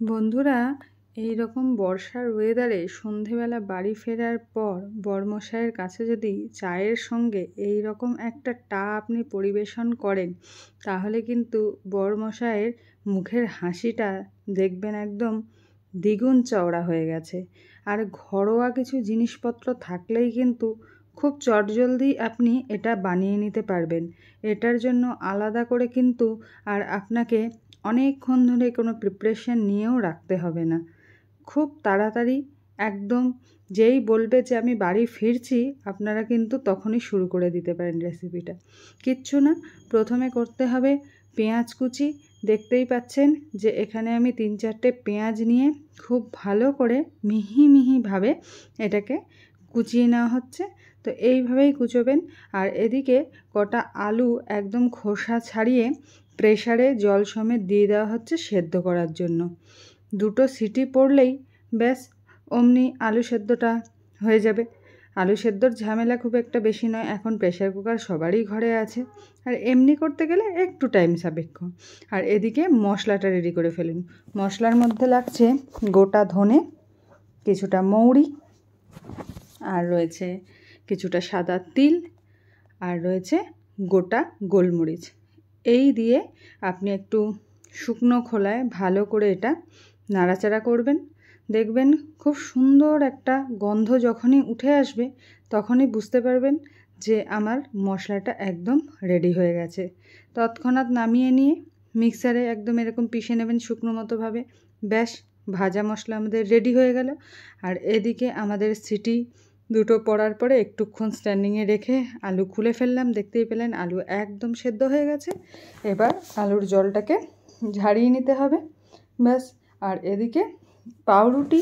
বন্ধুরা, এই রকম বর্ষার ওয়েদারে সন্ধেবেলা বাড়ি ফেরার পর বরমশাইয়ের কাছে যদি চায়ের সঙ্গে এই রকম একটা আপনি পরিবেশন করেন, তাহলে কিন্তু বরমশাইয়ের মুখের হাসিটা দেখবেন একদম দ্বিগুণ চওড়া হয়ে গেছে। আর ঘরোয়া কিছু জিনিসপত্র থাকলেই কিন্তু খুব চটজলদি আপনি এটা বানিয়ে নিতে পারবেন। এটার জন্য আলাদা করে কিন্তু আর আপনাকে অনেকক্ষণ ধরে কোনো প্রিপারেশন নিয়েও রাখতে হবে না। খুব তাড়াতাড়ি একদম যেই বলবে যে আমি বাড়ি ফিরছি, আপনারা কিন্তু তখনই শুরু করে দিতে পারেন রেসিপিটা। কিচ্ছু না, প্রথমে করতে হবে পেঁয়াজ কুচি। দেখতেই পাচ্ছেন যে এখানে আমি 3-4টে পেঁয়াজ নিয়ে খুব ভালো করে মিহি মিহিভাবে এটাকে কুচিয়ে নেওয়া হচ্ছে। তো এইভাবেই কুচোবেন। আর এদিকে কটা আলু একদম খোসা ছাড়িয়ে প্রেসারে জল সমেত দিয়ে দেওয়া হচ্ছে সেদ্ধ করার জন্য। 2টো সিটি পড়লেই ব্যাস অমনি আলু সেদ্ধটা হয়ে যাবে। আলু সেদ্ধর ঝামেলা খুব একটা বেশি নয়, এখন প্রেসার কুকার সবারই ঘরে আছে। আর এমনি করতে গেলে একটু টাইম সাপেক্ষ। আর এদিকে মশলাটা রেডি করে ফেলুন। মশলার মধ্যে লাগছে গোটা ধনে, কিছুটা মৌরি, আর রয়েছে কিছুটা সাদা তিল, আর রয়েছে গোটা গোলমরিচ। এই দিয়ে আপনি একটু শুকনো খোলায় ভালো করে এটা নাড়াচাড়া করবেন। দেখবেন খুব সুন্দর একটা গন্ধ যখনই উঠে আসবে, তখনই বুঝতে পারবেন যে আমার মশলাটা একদম রেডি হয়ে গেছে। তৎক্ষণাৎ নামিয়ে নিয়ে মিক্সারে একদম এরকম পিষে নেবেন শুকনো মতোভাবে। ব্যাস, ভাজা মশলা আমাদের রেডি হয়ে গেল। আর এদিকে আমাদের সিটি 2টো পড়ার পরে একটুক্ষণ স্ট্যান্ডিংয়ে রেখে আলু খুলে ফেললাম। দেখতেই পেলেন আলু একদম সেদ্ধ হয়ে গেছে। এবার আলুর জলটাকে ঝাড়িয়ে নিতে হবে। ব্যাস। আর এদিকে পাউরুটি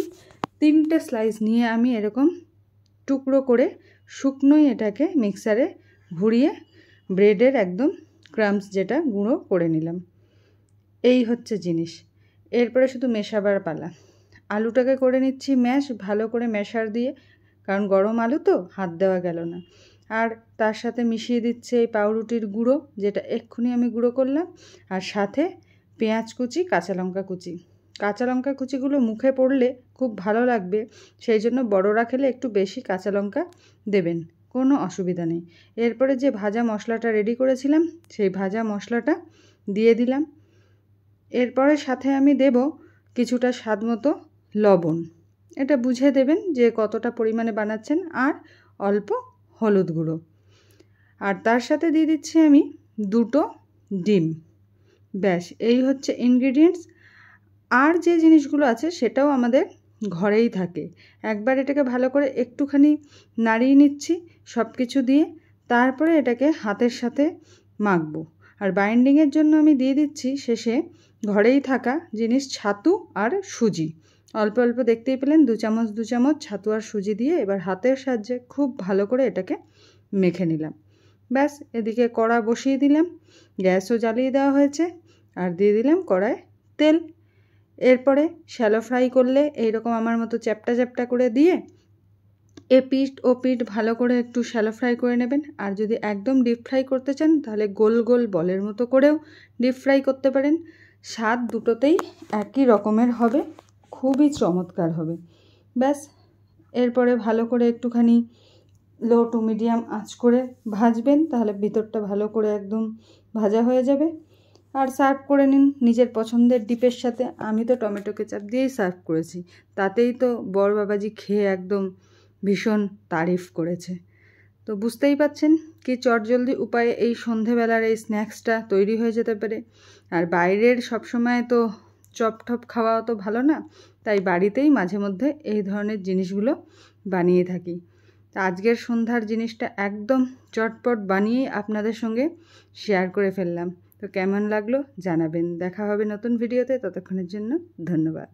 3টে স্লাইস নিয়ে আমি এরকম টুকরো করে শুকনোই এটাকে মিক্সারে ঘুরিয়ে ব্রেডের একদম ক্রাম্বস যেটা গুঁড়ো করে নিলাম। এই হচ্ছে জিনিস। এরপরে শুধু মেশাবার পালা। আলুটাকে করে নিচ্ছি ম্যাশ, ভালো করে ম্যাশার দিয়ে, কারণ গরম আলু তো হাত দেওয়া গেল না। আর তার সাথে মিশিয়ে দিচ্ছে এই পাউরুটির গুঁড়ো, যেটা এক্ষুনি আমি গুঁড়ো করলাম। আর সাথে পেঁয়াজ কুচি, কাঁচা লঙ্কা কুচি। কাঁচা লঙ্কা কুচিগুলো মুখে পড়লে খুব ভালো লাগবে, সেই জন্য বড়রা খেলে একটু বেশি কাঁচা লঙ্কা দেবেন, কোনো অসুবিধা নেই। এরপরে যে ভাজা মশলাটা রেডি করেছিলাম, সেই ভাজা মশলাটা দিয়ে দিলাম। এরপরে সাথে আমি দেব কিছুটা স্বাদ মতো লবণ। এটা বুঝে দেবেন যে কতটা পরিমাণে বানাচ্ছেন। আর অল্প হলুদ গুঁড়ো। আর তার সাথে দিয়ে দিচ্ছি আমি 2টো ডিম। ব্যাস, এই হচ্ছে ইনগ্রিডিয়েন্টস। আর যে জিনিসগুলো আছে সেটাও আমাদের ঘরেই থাকে। একবার এটাকে ভালো করে একটুখানি নাড়িয়ে নিচ্ছি সব কিছু দিয়ে, তারপরে এটাকে হাতের সাথে মাখবো। আর বাইন্ডিংয়ের জন্য আমি দিয়ে দিচ্ছি শেষে ঘরেই থাকা জিনিস ছাতু আর সুজি। অল্প অল্প দেখতেই পেলেন 2 চামচ 2 চামচ ছাতু আর সুজি দিয়ে এবার হাতের সাহায্যে খুব ভালো করে এটাকে মেখে নিলাম। ব্যাস, এদিকে কড়া বসিয়ে দিলাম, গ্যাসও জ্বালিয়ে দেওয়া হয়েছে, আর দিয়ে দিলাম কড়ায় তেল। এরপরে শ্যালো ফ্রাই করলে এইরকম আমার মতো চ্যাপ্টা চ্যাপ্টা করে দিয়ে এপিঠ ওপিঠ ভালো করে একটু শ্যালো ফ্রাই করে নেবেন। আর যদি একদম ডিপ ফ্রাই করতে চান, তাহলে গোল গোল বলের মতো করেও ডিপ ফ্রাই করতে পারেন। স্বাদ দুটোতেই একই রকমের হবে, খুবই চমৎকার হবে। ব্যাস, এরপরে ভালো করে একটুখানি লো টু মিডিয়াম আঁচ করে ভাজবেন, তাহলে ভিতরটা ভালো করে একদম ভাজা হয়ে যাবে। আর সার্ভ করে নিন নিজের পছন্দের ডিপের সাথে। আমি তো টমেটো কেচাপ দিয়েই সার্ভ করেছি, তাতেই তো বর বাবাজি খেয়ে একদম ভীষণ তারিফ করেছে। তো বুঝতেই পাচ্ছেন কি চটজলদি উপায়ে এই সন্ধেবেলার এই স্ন্যাক্সটা তৈরি হয়ে যেতে পারে। আর বাইরের সবসময় তো চপ টপ খাওয়া তো ভালো না, তাই বাড়িতেই মাঝে মধ্যে এই ধরনের জিনিসগুলো বানিয়ে থাকি। তা আজকের সন্ধ্যার জিনিসটা একদম চটপট বানিয়ে আপনাদের সঙ্গে শেয়ার করে ফেললাম। তো কেমন লাগলো জানাবেন। দেখা হবে নতুন ভিডিওতে, ততক্ষণের জন্য ধন্যবাদ।